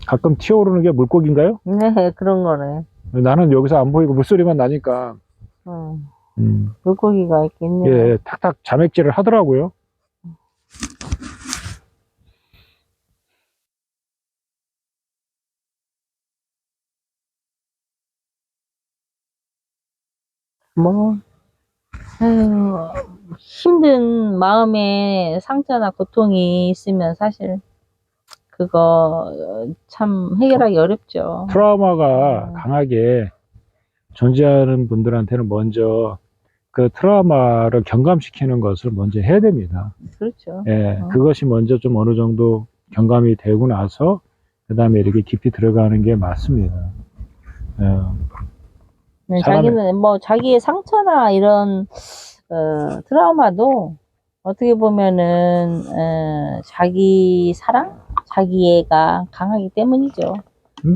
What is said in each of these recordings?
가끔 튀어오르는 게 물고기인가요? 네, 그런 거네. 나는 여기서 안 보이고 물소리만 나니까. 물고기가 있겠네요. 예, 탁탁 자맥질을 하더라고요. 뭐, 아유, 힘든 마음에 상처나 고통이 있으면 사실 그거 참 해결하기 어렵죠. 트라우마가 강하게 존재하는 분들한테는 먼저 그 트라우마를 경감시키는 것을 먼저 해야 됩니다. 그렇죠. 예, 그것이 먼저 좀 어느 정도 경감이 되고 나서 그 다음에 이렇게 깊이 들어가는 게 맞습니다. 네, 사람의 자기는 뭐 자기의 상처나 이런 트라우마도 어떻게 보면은 자기 사랑, 자기 애가 강하기 때문이죠.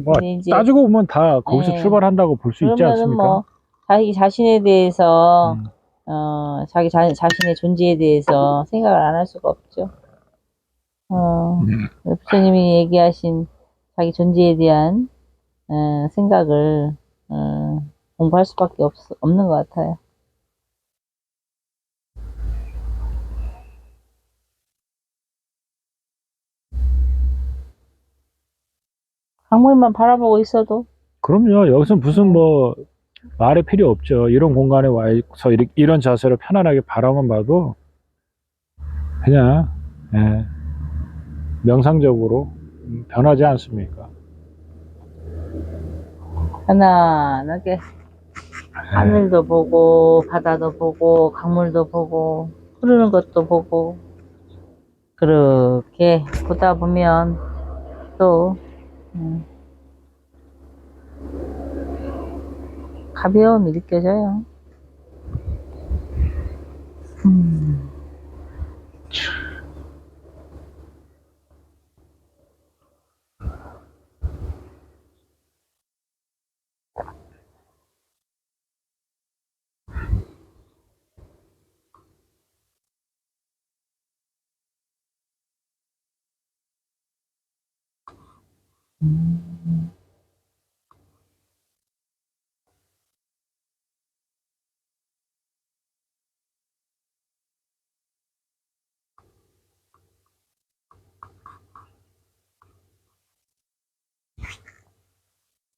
뭐 근데 이제 따지고 보면 다 거기서 예, 출발한다고 볼 수 있지 그러면은 않습니까? 뭐 자기 자신에 대해서 음. 자기 자신의 존재에 대해서 생각을 안 할 수가 없죠. 부처님이 얘기하신 자기 존재에 대한 생각을 공부할 수밖에 없는 것 같아요. 강물만 바라보고 있어도 그럼요. 여기서 무슨 뭐 말이 필요 없죠. 이런 공간에 와서 이런 자세로 편안하게 바라만 봐도 그냥 예, 명상적으로 변하지 않습니까? 편안하게 하늘도 보고 바다도 보고 강물도 보고 흐르는 것도 보고 그렇게 보다 보면 또 가벼움이 느껴져요.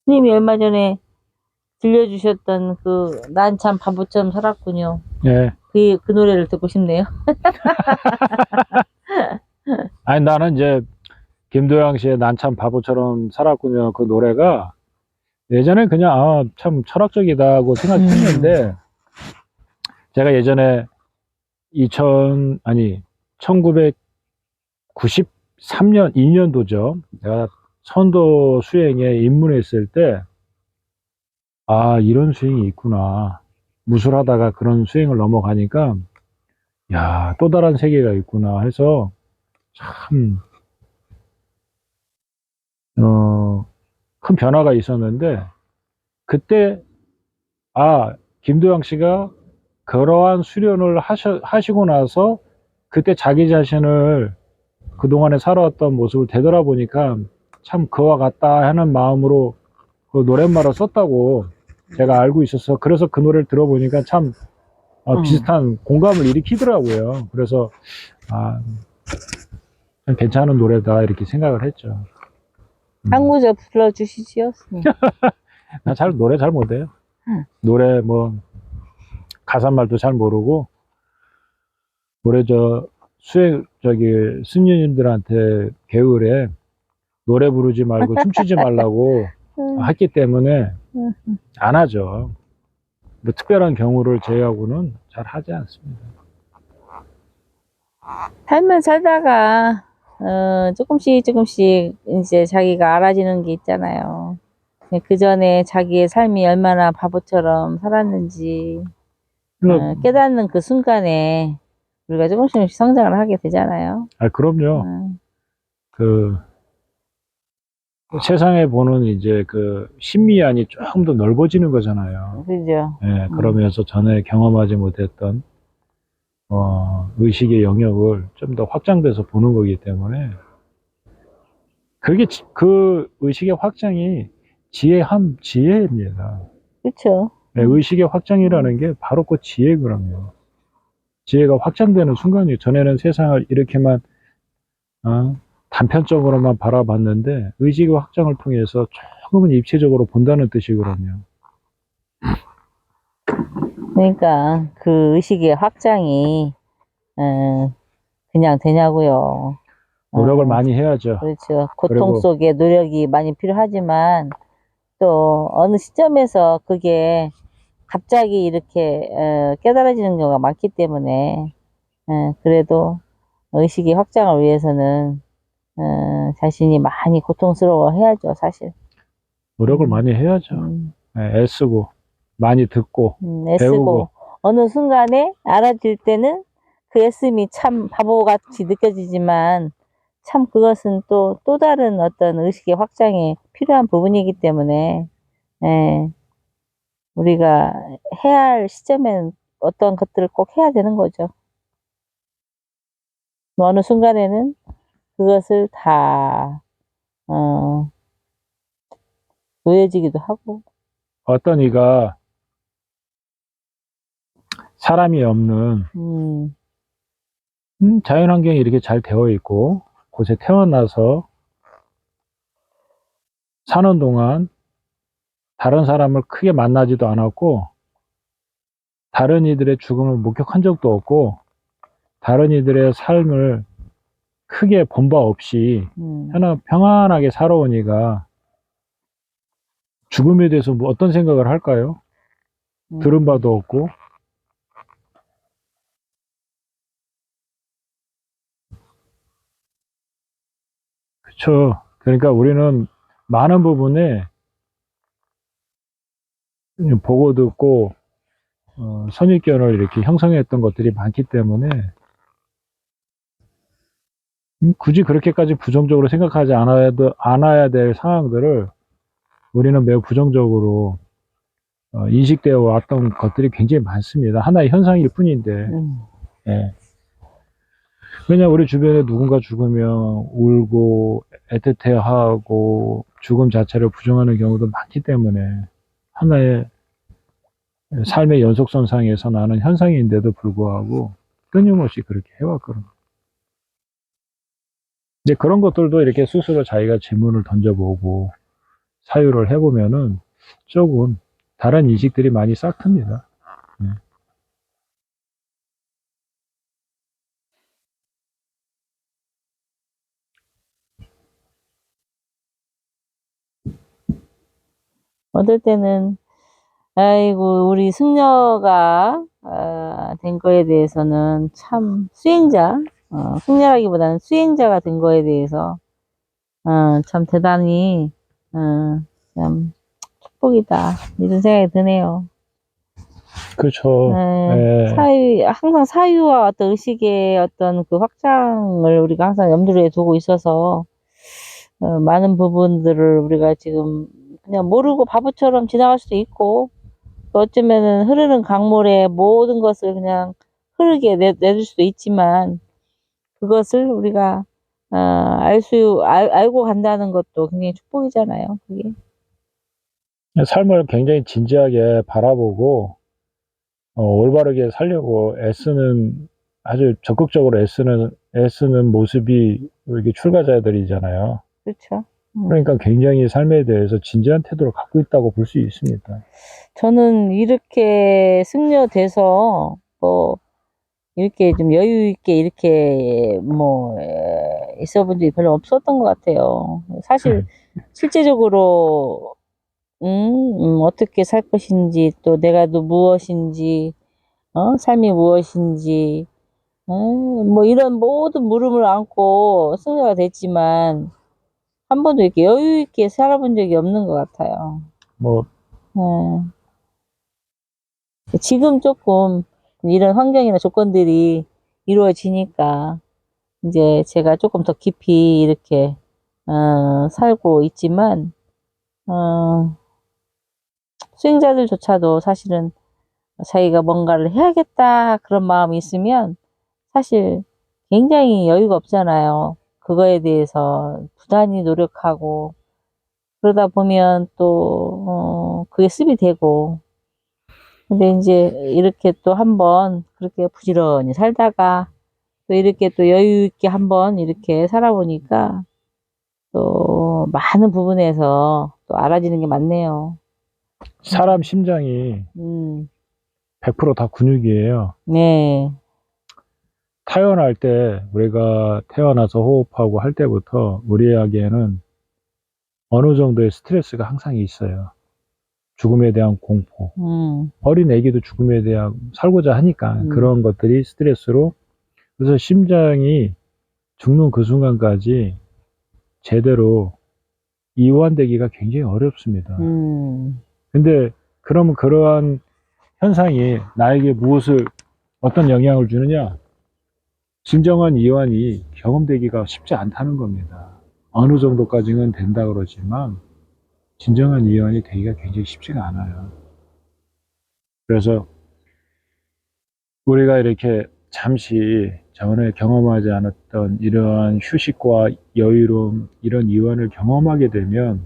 스님이 얼마 전에 들려주셨던 그 난 참 바보처럼 살았군요. 예. 그 노래를 듣고 싶네요. 아니 나는 이제 김도영 씨의 난 참 바보처럼 살았군요. 그 노래가 예전에 그냥 참 철학적이다고 생각했는데 제가 예전에 1993년 2년도죠. 내가 선도 수행에 입문했을 때 이런 수행이 있구나. 무술하다가 그런 수행을 넘어가니까 야, 또 다른 세계가 있구나 해서 참 큰 변화가 있었는데 그때 김도영 씨가 그러한 수련을 하시고 나서 그때 자기 자신을 그동안에 살아왔던 모습을 되돌아보니까 참 그와 같다 하는 마음으로 그 노랫말을 썼다고 제가 알고 있어서 그래서 그 노래를 들어보니까 참 비슷한 공감을 일으키더라고요. 그래서 참 괜찮은 노래다 이렇게 생각을 했죠. 한 구절 불러주시지요, 스님. 나 노래 잘 못해요. 노래 뭐 가사말도 잘 모르고 노래 스님들한테 개울에 노래 부르지 말고 춤추지 말라고 했기 때문에 안 하죠. 뭐 특별한 경우를 제외하고는 잘 하지 않습니다. 살면 살다가 조금씩 이제 자기가 알아지는 게 있잖아요. 그 전에 자기의 삶이 얼마나 바보처럼 살았는지 깨닫는 그 순간에 우리가 조금씩 성장을 하게 되잖아요. 그럼요. 그 세상에 보는 이제 그 심미안이 조금 더 넓어지는 거잖아요. 그죠. 예, 그러면서 전에 경험하지 못했던 의식의 영역을 좀 더 확장돼서 보는 거기 때문에 그게 그 의식의 확장이 지혜입니다. 그쵸. 네, 의식의 확장이라는 게 바로 그 지혜거든요. 지혜가 확장되는 순간이에요. 전에는 세상을 이렇게만 단편적으로만 바라봤는데 의식의 확장을 통해서 조금은 입체적으로 본다는 뜻이거든요. 그러니까 그 의식의 확장이 그냥 되냐고요. 노력을 많이 해야죠. 그렇죠. 고통 그리고 속에 노력이 많이 필요하지만 또 어느 시점에서 그게 갑자기 이렇게 깨달아지는 경우가 많기 때문에 그래도 의식의 확장을 위해서는 자신이 많이 고통스러워 해야죠, 사실. 노력을 많이 해야죠. 음, 네, 애쓰고 많이 듣고 배우고. 애쓰고 어느 순간에 알아질 때는 그 애씀이 참 바보같이 느껴지지만 참 그것은 또 다른 어떤 의식의 확장에 필요한 부분이기 때문에 예, 우리가 해야 할 시점에는 어떤 것들을 꼭 해야 되는 거죠. 뭐 어느 순간에는 그것을 다 놓여지기도 하고. 어떤 이가 사람이 없는 음, 자연환경이 이렇게 잘 되어 있고 곳에 태어나서 사는 동안 다른 사람을 크게 만나지도 않았고 다른 이들의 죽음을 목격한 적도 없고 다른 이들의 삶을 크게 본 바 없이 평안하게 살아온 이가 죽음에 대해서 뭐 어떤 생각을 할까요? 들은 바도 없고. 그렇죠. 그러니까 우리는 많은 부분에 보고 듣고 선입견을 이렇게 형성했던 것들이 많기 때문에 굳이 그렇게까지 부정적으로 생각하지 않아야 될 상황들을 우리는 매우 부정적으로 인식되어 왔던 것들이 굉장히 많습니다. 하나의 현상일 뿐인데. 예. 그냥 우리 주변에 누군가 죽으면 울고 애틋해하고 죽음 자체를 부정하는 경우도 많기 때문에 하나의 삶의 연속선상에서 나는 현상인데도 불구하고 끊임없이 그렇게 해왔거든요. 이제 그런 것들도 이렇게 스스로 자기가 질문을 던져보고 사유를 해보면은 조금 다른 인식들이 많이 싹 틉니다. 네. 어떨 때는 아이고 우리 승려가 된 거에 대해서는 참 승려라기보다는 수행자가 된 거에 대해서 참 대단히 참 축복이다 이런 생각이 드네요. 그렇죠. 예. 항상 사유와 어떤 의식의 어떤 그 확장을 우리가 항상 염두에 두고 있어서 많은 부분들을 우리가 지금 그냥 모르고 바보처럼 지나갈 수도 있고 또 어쩌면은 흐르는 강물에 모든 것을 그냥 흐르게 내줄 수도 있지만 그것을 우리가 알고 간다는 것도 굉장히 축복이잖아요. 그게. 삶을 굉장히 진지하게 바라보고 올바르게 살려고 애쓰는 아주 적극적으로 애쓰는 모습이 이게 출가자들이잖아요. 그렇죠. 그러니까 굉장히 삶에 대해서 진지한 태도를 갖고 있다고 볼 수 있습니다. 저는 이렇게 승려돼서 뭐 이렇게 좀 여유 있게 이렇게 뭐 있어 본 적이 별로 없었던 것 같아요. 사실 실제적으로 어떻게 살 것인지 또 내가 또 무엇인지 삶이 무엇인지 뭐 이런 모든 물음을 안고 승려가 됐지만 한 번도 이렇게 여유 있게 살아본 적이 없는 것 같아요. 뭐 지금 조금 이런 환경이나 조건들이 이루어지니까 이제 제가 조금 더 깊이 이렇게 살고 있지만 수행자들조차도 사실은 자기가 뭔가를 해야겠다 그런 마음이 있으면 사실 굉장히 여유가 없잖아요. 그거에 대해서 부단히 노력하고 그러다 보면 또 그게 습이 되고 근데 이제 이렇게 또 한번 그렇게 부지런히 살다가 또 이렇게 또 여유 있게 한번 이렇게 살아보니까 또 많은 부분에서 또 알아지는 게 많네요. 사람 심장이 음, 100%다 근육이에요. 네, 태어날 때 우리가 태어나서 호흡하고 할 때부터 우리에게는 어느 정도의 스트레스가 항상 있어요. 죽음에 대한 공포. 어린 애기도 죽음에 대한 살고자 하니까 그런 것들이 스트레스로 그래서 심장이 죽는 그 순간까지 제대로 이완되기가 굉장히 어렵습니다. 근데 그러면 그러한 현상이 나에게 무엇을 어떤 영향을 주느냐? 진정한 이완이 경험되기가 쉽지 않다는 겁니다. 어느 정도까지는 된다 그러지만 진정한 이완이 되기가 굉장히 쉽지가 않아요. 그래서 우리가 이렇게 잠시 전에 경험하지 않았던 이러한 휴식과 여유로움, 이런 이완을 경험하게 되면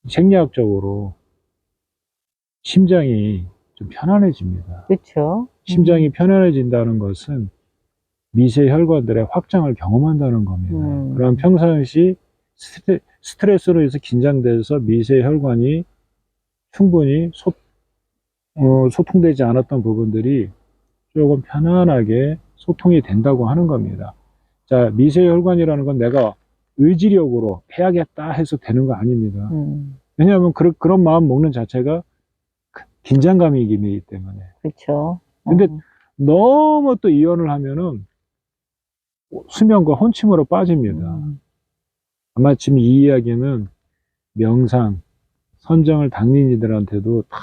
생리학적으로 심장이 좀 편안해집니다. 그렇죠. 심장이 편안해진다는 것은 미세 혈관들의 확장을 경험한다는 겁니다. 그럼 평상시 스트레스로 해서 긴장돼서 미세 혈관이 충분히 소통되지 않았던 부분들이 조금 편안하게 소통이 된다고 하는 겁니다. 자, 미세 혈관이라는 건 내가 의지력으로 해야겠다 해서 되는 거 아닙니다. 왜냐하면 그런 마음 먹는 자체가 긴장감이기 때문에. 그렇죠. 근데 너무 또 이완을 하면은 수면과 혼침으로 빠집니다. 아마 지금 이 이야기는 명상, 선정을 당린이들한테도 다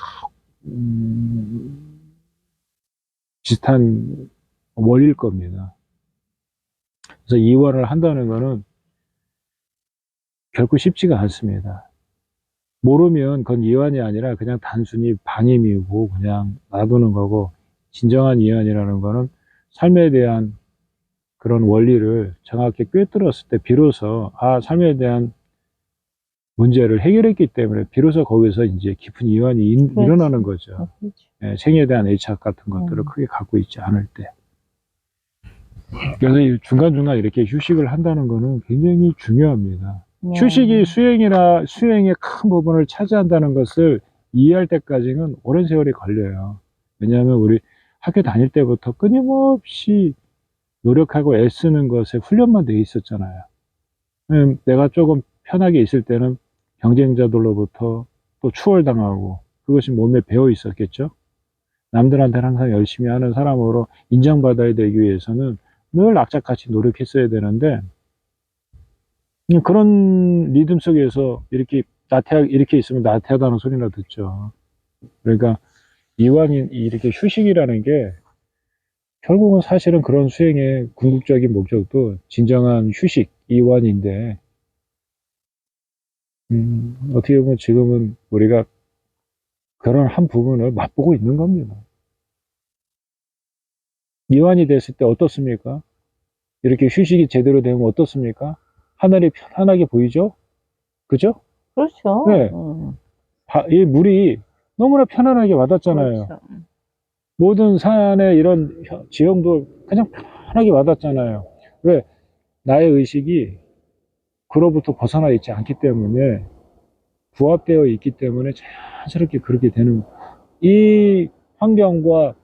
비슷한 원리일 겁니다. 그래서 이완을 한다는 거는 결코 쉽지가 않습니다. 모르면 그건 이완이 아니라 그냥 단순히 방임이고 그냥 놔두는 거고, 진정한 이완이라는 거는 삶에 대한 그런 원리를 정확히 꿰뚫었을 때 비로소 삶에 대한 문제를 해결했기 때문에 비로소 거기서 이제 깊은 이완이 일어나는 거죠. 예, 생에 대한 애착 같은 것들을 크게 갖고 있지 않을 때. 그래서 이 중간중간 이렇게 휴식을 한다는 거는 굉장히 중요합니다. 휴식이 수행의 큰 부분을 차지한다는 것을 이해할 때까지는 오랜 세월이 걸려요. 왜냐하면 우리 학교 다닐 때부터 끊임없이 노력하고 애쓰는 것에 훈련만 돼 있었잖아요. 내가 조금 편하게 있을 때는 경쟁자들로부터 또 추월당하고 그것이 몸에 배어 있었겠죠. 남들한테는 항상 열심히 하는 사람으로 인정받아야 되기 위해서는 늘 악착같이 노력했어야 되는데, 그런 리듬 속에서 이렇게 있으면 나태하다는 소리나 듣죠. 그러니까 이완이 이렇게 휴식이라는 게 결국은 사실은 그런 수행의 궁극적인 목적도 진정한 휴식, 이완인데, 어떻게 보면 지금은 우리가 그런 한 부분을 맛보고 있는 겁니다. 이완이 됐을 때 어떻습니까? 이렇게 휴식이 제대로 되면 어떻습니까? 하늘이 편안하게 보이죠? 그죠? 그렇죠. 네. 이 물이 너무나 편안하게 와닿잖아요. 그렇죠. 모든 산의 이런 지형도 그냥 편안하게 와닿잖아요. 왜? 나의 의식이 그로부터 벗어나 있지 않기 때문에, 부합되어 있기 때문에 자연스럽게 그렇게 되는, 이 환경과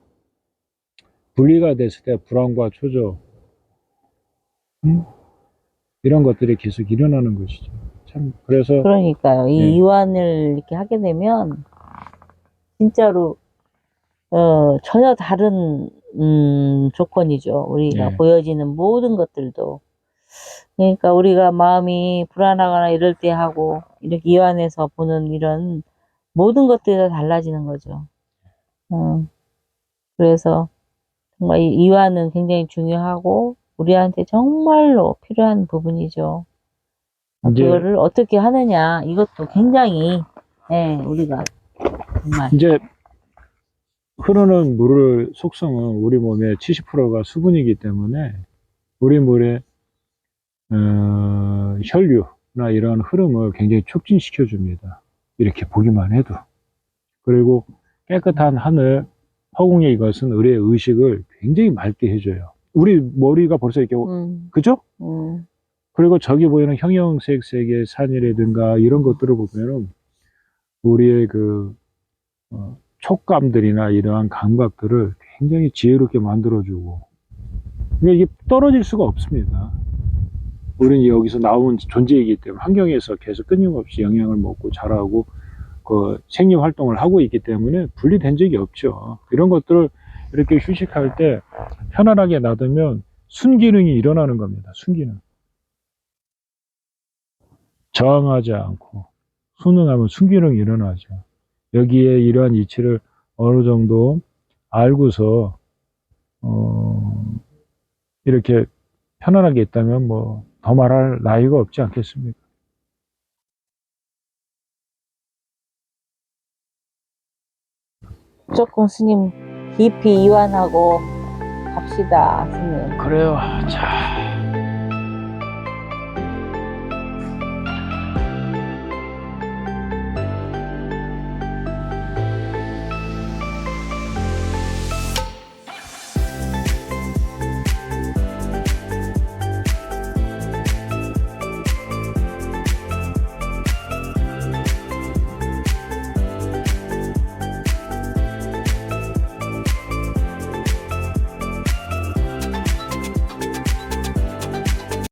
분리가 됐을 때 불안과 초조, 이런 것들이 계속 일어나는 것이죠. 참, 그래서. 그러니까요. 이 예. 이완을 이렇게 하게 되면 진짜로 전혀 다른 조건이죠. 우리가 예. 보여지는 모든 것들도. 그러니까 우리가 마음이 불안하거나 이럴 때 하고 이렇게 이완해서 보는 이런 모든 것들이 다 달라지는 거죠. 그래서 정말 이 이완은 굉장히 중요하고 우리한테 정말로 필요한 부분이죠. 그거를 어떻게 하느냐 이것도 굉장히 우리가 정말 이제 흐르는 물의 속성은 우리 몸의 70%가 수분이기 때문에 우리 물에 혈류나 이런 흐름을 굉장히 촉진시켜 줍니다. 이렇게 보기만 해도. 그리고 깨끗한 하늘, 허공에 이것은 우리의 의식을 굉장히 맑게 해줘요. 우리 머리가 벌써 이렇게, 그죠? 그리고 저기 보이는 형형색 색의 산이라든가 이런 것들을 보면은 우리의 촉감들이나 이러한 감각들을 굉장히 지혜롭게 만들어주고, 그러니까 이게 떨어질 수가 없습니다. 우리는 여기서 나온 존재이기 때문에 환경에서 계속 끊임없이 영향을 먹고 자라고 생리 활동을 하고 있기 때문에 분리된 적이 없죠. 이런 것들을 이렇게 휴식할 때 편안하게 놔두면 순기능이 일어나는 겁니다. 순기능. 저항하지 않고 순응하면 순기능이 일어나죠. 여기에 이러한 이치를 어느 정도 알고서 이렇게 편안하게 있다면 뭐 더 말할 나위가 없지 않겠습니까? 조금 스님 깊이 이완하고 갑시다, 스님. 그래요. 자.